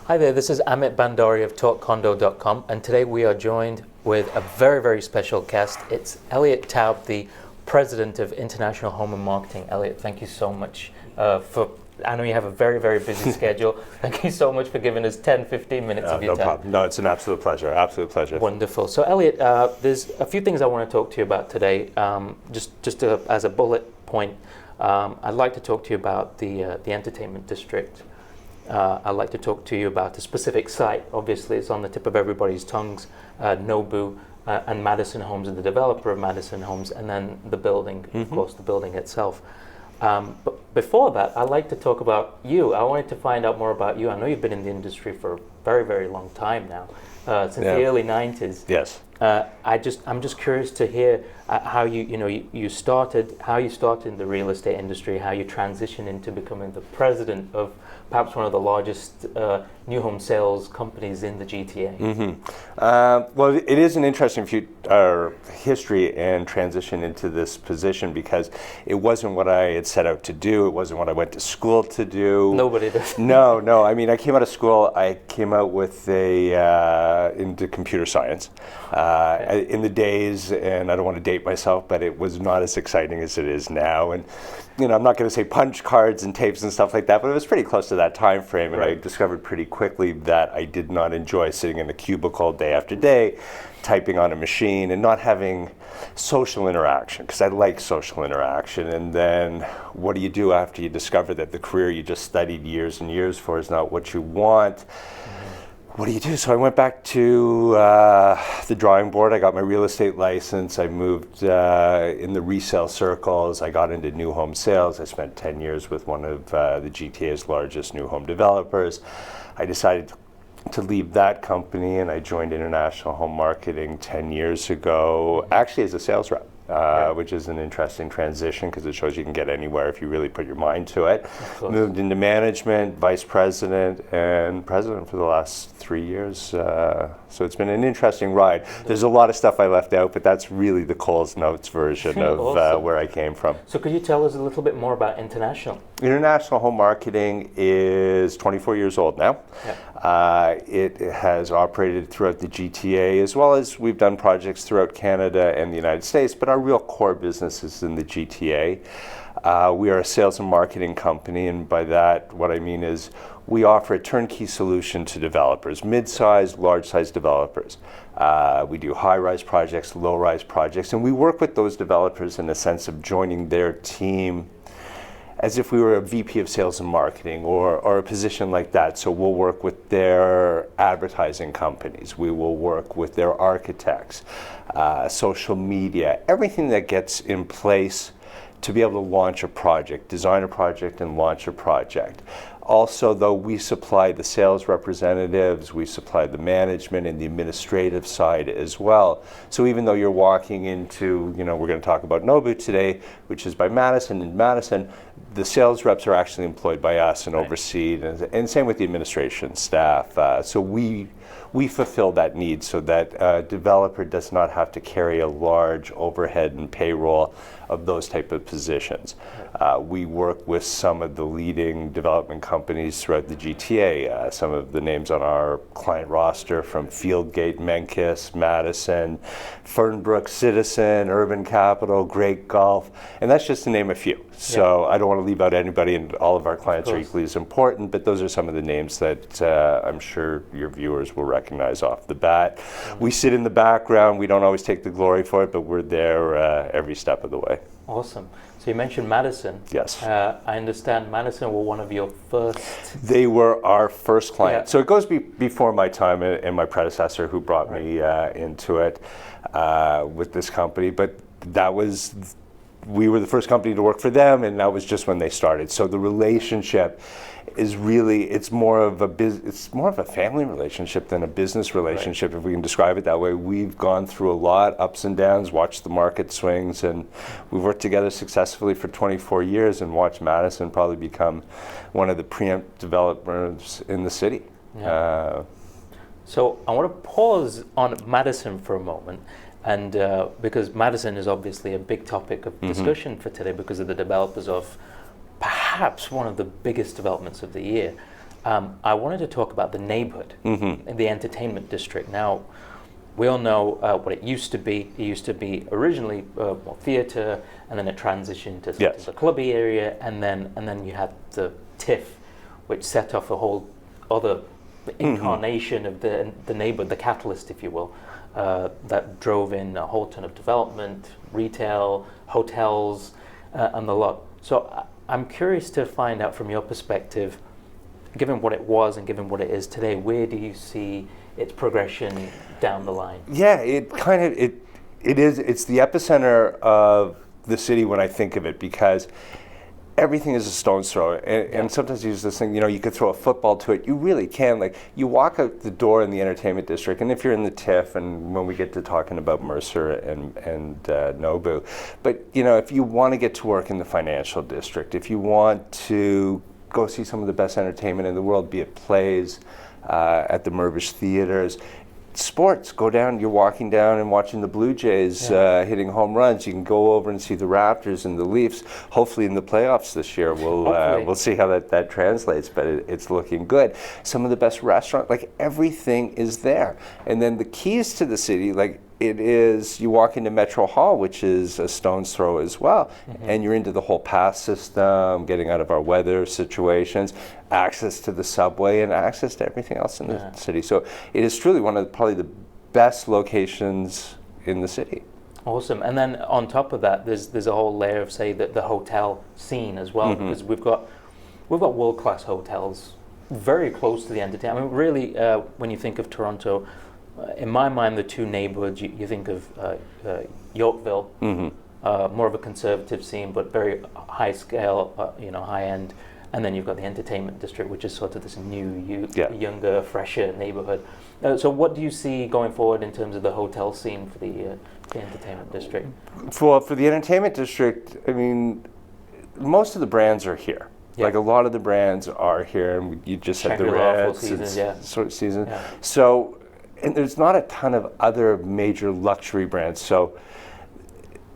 Hi there, this is Amit Bhandari of TalkCondo.com, and today we are joined with a very, very special guest. It's Elliot Tab, the President of International Home and Marketing. Elliot, thank you so much I know you have a very, very busy schedule. Thank you so much for giving us 10, 15 minutes of your time. No problem. No, it's an absolute pleasure. Wonderful. So Elliot, there's a few things I want to talk to you about today. As a bullet point, I'd like to talk to you about the entertainment district. I'd like to talk to you about a specific site. Obviously, it's on the tip of everybody's tongues, Nobu and Madison Homes, and the developer of Madison Homes, and then the building, of course, the building itself. But before that, I'd like to talk about you. I wanted to find out more about you. I know you've been in the industry for a very, very long time now, since the early 90s. Yes. I'm just curious to hear how you started in the real estate industry, how you transitioned into becoming the president of perhaps one of the largest new home sales companies in the GTA. Well, it is an interesting history and transition into this position because it wasn't what I had set out to do. It wasn't what I went to school to do. Nobody does. No. I mean, I came out of school. I came out with into computer science in the days, and I don't want to date myself, but it was not as exciting as it is now. And I'm not going to say punch cards and tapes and stuff like that, but it was pretty close to that time frame. And I discovered pretty quickly that I did not enjoy sitting in a cubicle day after day, typing on a machine and not having social interaction, because I like social interaction. And then what do you do after you discover that the career you just studied years and years for is not what you want? What do you do? So I went back to the drawing board. I got my real estate license. I moved in the resale circles. I got into new home sales. I spent 10 years with one of the GTA's largest new home developers. I decided to leave that company, and I joined International Home Marketing 10 years ago, actually as a sales rep. Which is an interesting transition because it shows you can get anywhere if you really put your mind to it. Moved into management, vice president, and president for the last 3 years. So it's been an interesting ride. There's a lot of stuff I left out, but that's really the Coles Notes version of where I came from. So could you tell us a little bit more about International? International Home Marketing is 24 years old now. It has operated throughout the GTA, as well as we've done projects throughout Canada and the United States, but our real core business is in the GTA. We are a sales and marketing company, and by that, what I mean is we offer a turnkey solution to developers, mid-sized, large-sized developers. We do high-rise projects, low-rise projects, and we work with those developers in a sense of joining their team as if we were a VP of sales and marketing or a position like that. So we'll work with their advertising companies. We will work with their architects, social media, everything that gets in place to be able to launch a project, design a project and launch a project. Also, though, we supply the sales representatives, we supply the management and the administrative side as well. So even though you're walking into, we're going to talk about Nobu today, which is by Madison. In Madison, the sales reps are actually employed by us and overseen, and same with the administration staff. So we fulfill that need so that a developer does not have to carry a large overhead and payroll of those type of positions. We work with some of the leading development companies throughout the GTA. Some of the names on our client roster from Fieldgate, Menkes, Madison, Fernbrook, Citizen, Urban Capital, Great Golf, and that's just to name a few. So I don't want to leave out anybody, and all of our clients are equally as important, but those are some of the names that I'm sure your viewers will recognize off the bat. We sit in the background. We don't always take the glory for it, but we're there every step of the way. Awesome. So you mentioned Madison. Yes. I understand Madison were one of your first. They were our first client. So it goes before my time and my predecessor who brought me into it with this company, but we were the first company to work for them, and that was just when they started. So the relationship is really, it's more of a family relationship than a business relationship, if we can describe it that way. We've gone through a lot, ups and downs, watched the market swings, and we've worked together successfully for 24 years and watched Madison probably become one of the preeminent developers in the city. So I want to pause on Madison for a moment. And because Madison is obviously a big topic of discussion for today because of the developers of perhaps one of the biggest developments of the year. I wanted to talk about the neighborhood and the entertainment district. Now, we all know what it used to be. It used to be originally more theatre, and then it transitioned to the clubby area, and then you had the TIFF, which set off a whole other incarnation of the neighborhood, the catalyst, if you will, that drove in a whole ton of development, retail, hotels, and the lot. So I'm curious to find out from your perspective, given what it was and given what it is today, where do you see its progression down the line? Yeah, it's the epicenter of the city when I think of it, because everything is a stone's throw, and sometimes you use this thing, you could throw a football to it. You really can. Like, you walk out the door in the entertainment district, and if you're in the TIFF, and when we get to talking about Mercer and Nobu, but if you want to get to work in the financial district, if you want to go see some of the best entertainment in the world, be it plays, at the Mirvish theaters, sports, go down, you're walking down and watching the Blue Jays hitting home runs. You can go over and see the Raptors and the Leafs, hopefully in the playoffs this year. We'll see how that translates, but it's looking good. Some of the best restaurants, like, everything is there. And then the keys to the city, like, it is, you walk into Metro Hall, which is a stone's throw as well, and you're into the whole pass system, getting out of our weather situations, access to the subway, and access to everything else in the city. So it is truly one of probably the best locations in the city. Awesome. And then on top of that, there's a whole layer of, say, the hotel scene as well, because we've got world-class hotels very close to the entertainment. I mean, really, when you think of Toronto, in my mind, the two neighborhoods, you think of Yorkville, more of a conservative scene, but very high scale, high end. And then you've got the entertainment district, which is sort of this new, younger, fresher neighborhood. So what do you see going forward in terms of the hotel scene for the entertainment district? For the entertainment district, I mean, most of the brands are here. Yeah. Like, a lot of the brands are here, and you just had the Reds, season. Yeah. So, and there's not a ton of other major luxury brands. So,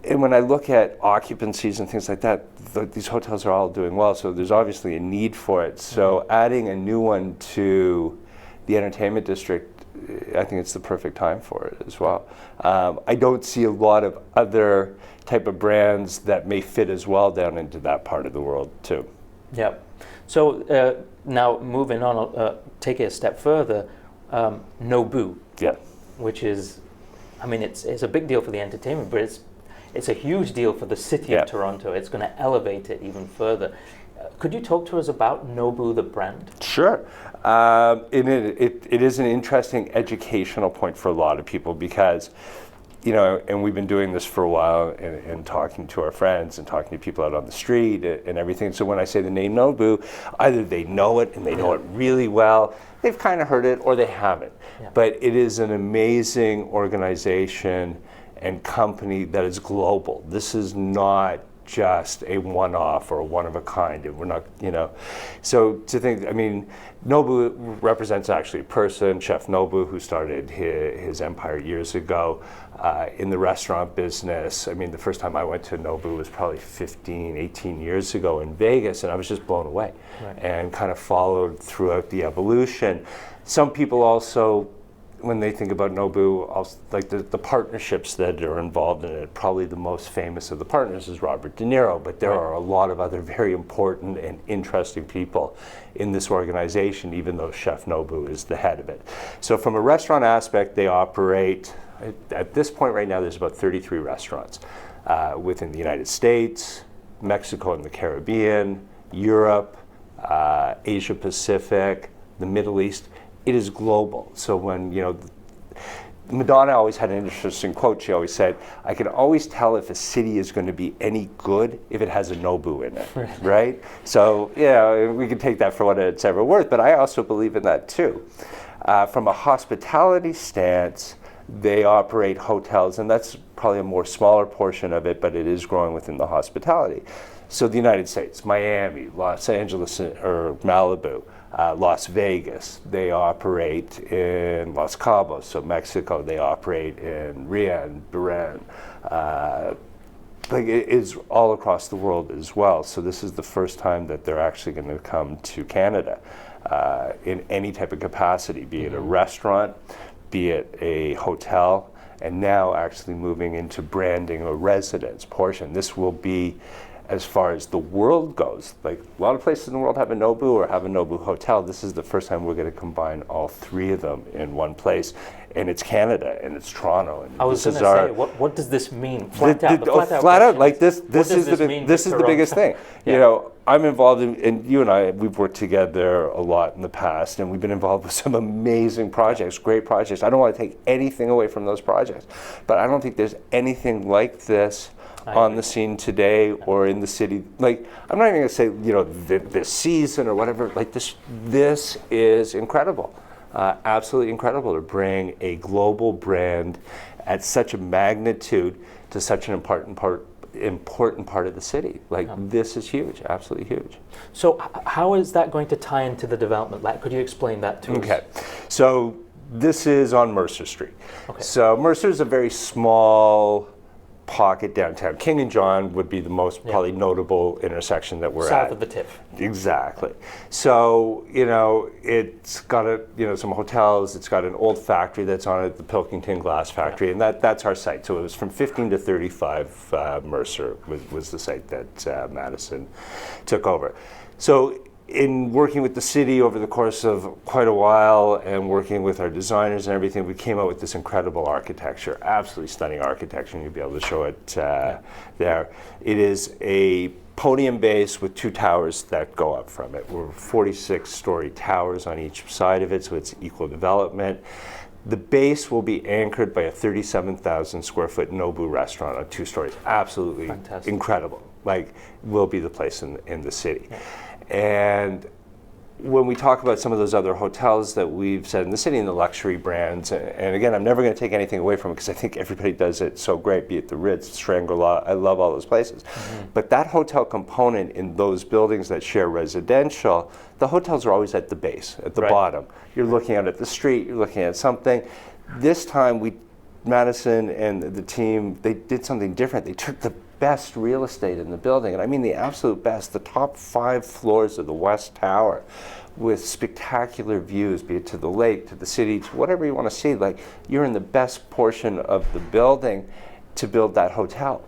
and when I look at occupancies and things like that, these hotels are all doing well. So there's obviously a need for it. So adding a new one to the entertainment district, I think it's the perfect time for it as well. I don't see a lot of other type of brands that may fit as well down into that part of the world too. Yeah. So now moving on, take it a step further. Nobu, which is, I mean, it's a big deal for the entertainment, but it's a huge deal for the city of Toronto. It's going to elevate it even further. Could you talk to us about Nobu, the brand? Sure. It is an interesting educational point for a lot of people, because, and we've been doing this for a while, and talking to our friends and talking to people out on the street and everything. So when I say the name Nobu, either they know it and they know it really well, they've kind of heard it, or they haven't. Yeah. But it is an amazing organization and company that is global. This is not just a one-off or a one-of-a-kind. We're not, So to think, I mean, Nobu represents actually a person, Chef Nobu, who started his empire years ago in the restaurant business. I mean, the first time I went to Nobu was probably 15, 18 years ago in Vegas, and I was just blown away and kind of followed throughout the evolution. Some people also, when they think about Nobu, like the partnerships that are involved in it, probably the most famous of the partners is Robert De Niro, but there are a lot of other very important and interesting people in this organization, even though Chef Nobu is the head of it. So from a restaurant aspect, they operate, at this point right now, there's about 33 restaurants within the United States, Mexico and the Caribbean, Europe, Asia Pacific, the Middle East. It is global. So when, Madonna always had an interesting quote. She always said, I can always tell if a city is going to be any good if it has a Nobu in it, right? So, we can take that for what it's ever worth, but I also believe in that too. From a hospitality stance, they operate hotels, and that's probably a more smaller portion of it, but it is growing within the hospitality. So the United States, Miami, Los Angeles, or Malibu, Las Vegas, they operate in Los Cabos. So Mexico, they operate in Rio and Bahrain. like it is all across the world as well. So this is the first time that they're actually going to come to Canada in any type of capacity, be it a restaurant, be it a hotel, and now actually moving into branding a residence portion. This will be, as far as the world goes, like a lot of places in the world have a Nobu or have a Nobu hotel. This is the first time we're going to combine all three of them in one place. And it's Canada, and it's Toronto. And I was going to say, what does this mean? Flat out, like this is the biggest thing. Yeah. You know, I'm involved in, and you and I, we've worked together a lot in the past, and we've been involved with some amazing projects, great projects. I don't want to take anything away from those projects, but I don't think there's anything like this on the scene today or in the city. Like, I'm not even going to say, you know, this season or whatever. Like, this is incredible. Absolutely incredible to bring a global brand at such a magnitude to such an important part of the city. Like, this is huge, absolutely huge. So how is that going to tie into the development? Like, could you explain that to us? Okay, so this is on Mercer Street. Okay. So Mercer is a very small pocket downtown. King and John would be the most probably notable intersection that we're at. South of the TIFF. Exactly. So, you know, it's got some hotels, it's got an old factory that's on it, the Pilkington Glass Factory, and that's our site. So it was from 15 to 35 Mercer was the site that Madison took over. So in working with the city over the course of quite a while and working with our designers and everything, we came out with this incredible architecture, absolutely stunning architecture, and you'll be able to show it there. It is a podium base with two towers that go up from it. We're 46-story towers on each side of it, so it's equal development. The base will be anchored by a 37,000 square foot Nobu restaurant on 2 stories. Absolutely fantastic. Incredible. Like, will be the place in the city. Yeah. And when we talk about some of those other hotels that we've said in the city and the luxury brands, and again, I'm never going to take anything away from it because I think everybody does it so great, be it the Ritz, Shangri-La, I love all those places. But that hotel component in those buildings that share residential, the hotels are always at the base, at the bottom. You're looking out at the street, you're looking at something. This time, Madison and the team, they did something different. They took the best real estate in the building, and I mean the absolute best, the top 5 floors of the West Tower with spectacular views, be it to the lake, to the city, to whatever you want to see. Like, you're in the best portion of the building to build that hotel.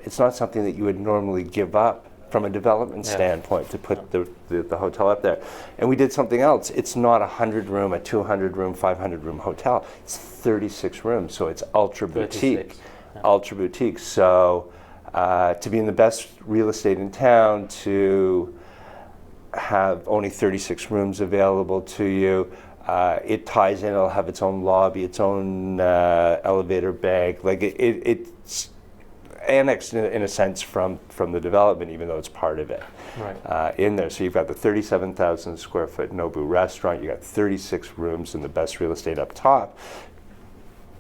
It's not something that you would normally give up from a development standpoint to put the hotel up there. And we did something else. It's not a 100-room, a 200-room, 500-room hotel. It's 36 rooms, so it's ultra boutique. Ultra boutique. So to be in the best real estate in town, to have only 36 rooms available to you, it ties in. It'll have its own lobby, its own elevator bank. Like it's annexed in a sense from the development, even though it's part of it in there. So you've got the 37,000 square foot Nobu restaurant. You got 36 rooms in the best real estate up top.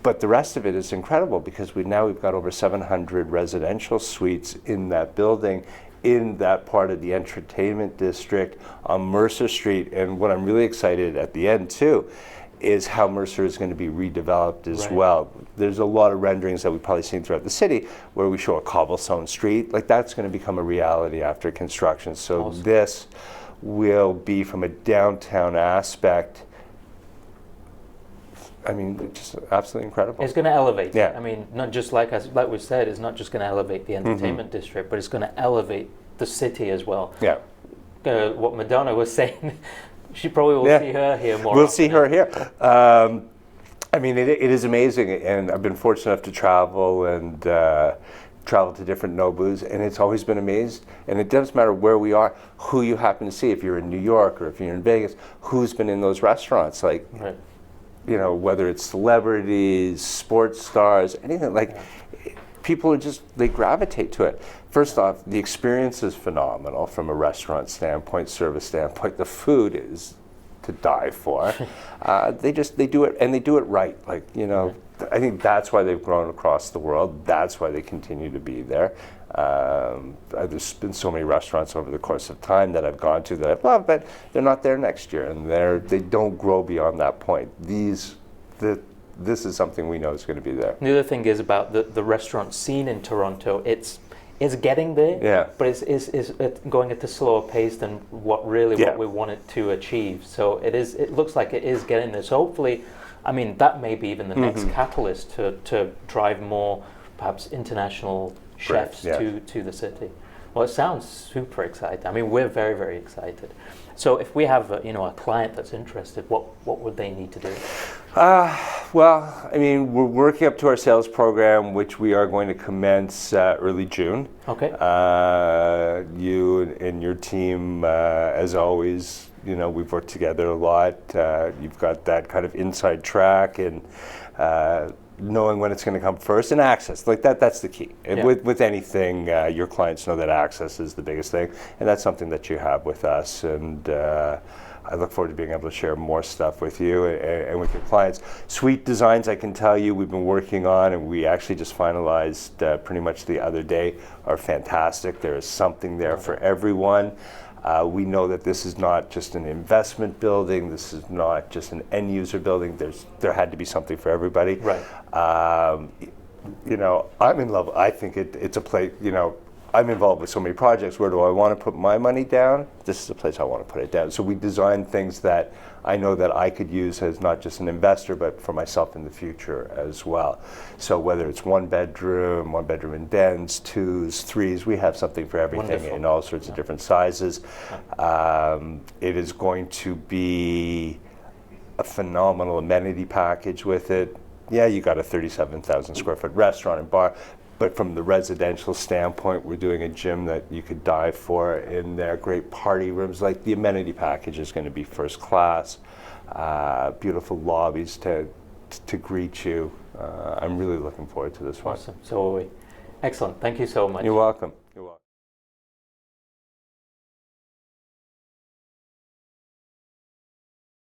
But the rest of it is incredible because we've got over 700 residential suites in that building, in that part of the entertainment district on Mercer Street. And what I'm really excited at the end too is how Mercer is going to be redeveloped as well. There's a lot of renderings that we've probably seen throughout the city where we show a cobblestone street. Like, that's going to become a reality after construction. So this will be, from a downtown aspect, I mean, just absolutely incredible. It's going to elevate. Yeah. I mean, not just like we said, it's not just going to elevate the entertainment district, but it's going to elevate the city as well. Yeah. What Madonna was saying, she probably will see her here more. We'll see her here. I mean, it is amazing, and I've been fortunate enough to travel and travel to different Nobus, and it's always been amazed. And it doesn't matter where we are, who you happen to see. If you're in New York or if you're in Vegas, who's been in those restaurants? Like. You know, whether it's celebrities, sports stars, anything, like, people they gravitate to it. First off, the experience is phenomenal from a restaurant standpoint, service standpoint. The food is to die for. They do it, and they do it right. Like, you know, I think that's why they've grown across the world. That's why they continue to be there. There's been so many restaurants over the course of time that I've gone to that I've loved, but they're not there next year, and they don't grow beyond that point. The this is something we know is going to be there. The other thing is about the restaurant scene in Toronto. It's getting there, but it's going at a slower pace than what we want it to achieve. So it looks like it is getting there. So hopefully, I mean, that may be even the next catalyst to drive more perhaps international chefs to the city. Well, it sounds super exciting. I mean, we're very, very excited. So if we have a client that's interested, what would they need to do? Well, I mean, we're working up to our sales program, which we are going to commence early June. Okay. You and your team, as always, we've worked together a lot. You've got that kind of inside track and knowing when it's going to come first, and access, like that's the key. And with anything, your clients know that access is the biggest thing, and that's something that you have with us. And I look forward to being able to share more stuff with you and with your clients. Suite designs, I can tell you, we've been working on, and we actually just finalized pretty much the other day, are fantastic. There is something there for everyone. We know that this is not just an investment building. This is not just an end user building. There had to be something for everybody. Right. I'm in love. I think it's a place. I'm involved with so many projects. Where do I want to put my money down? This is a place I want to put it down. So we designed things that I know that I could use as not just an investor, but for myself in the future as well. So whether it's one bedroom and dens, 2s, 3s, we have something for everything in all sorts of different sizes. It is going to be a phenomenal amenity package with it. Yeah, you got a 37,000 square foot restaurant and bar, but from the residential standpoint, we're doing a gym that you could dive for in there, great party rooms. Like, the amenity package is going to be first class, beautiful lobbies to greet you. I'm really looking forward to this one. Awesome. So, excellent. Thank you so much. You're welcome. You're welcome.